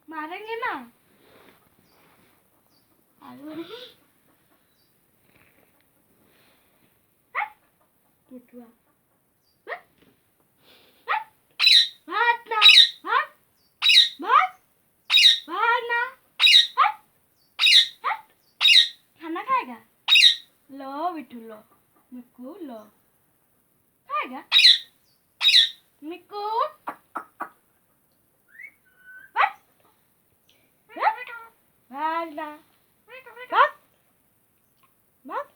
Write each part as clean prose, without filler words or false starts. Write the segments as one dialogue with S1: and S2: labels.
S1: मारेंगे ना। किटुआ भाग ना, भाग भाग भाग ना। खाना खाएगा? Low Bittu low, Mikku low, खाएगा मिक्कू? भाग ना, भाग भाग भाग।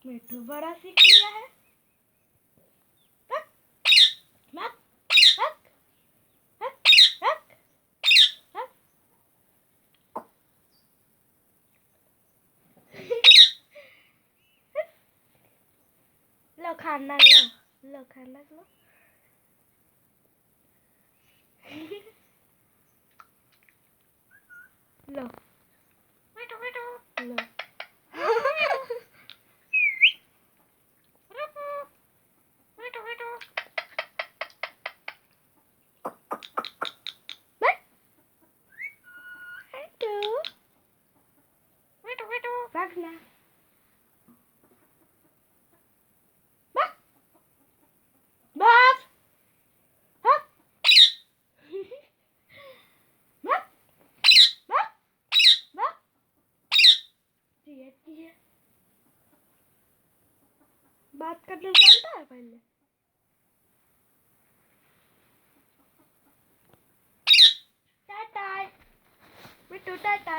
S1: मिट्टू बड़ा सीख लिया है। भाग भाग भाग भाग भाग भाग। लो खाना लो, लो खाना लो। Low low. भाग ना, भाग भाग भाग भाग भाग भाग। ये बात करना जानता है पहले? टाटा बिट्टू, टाटा।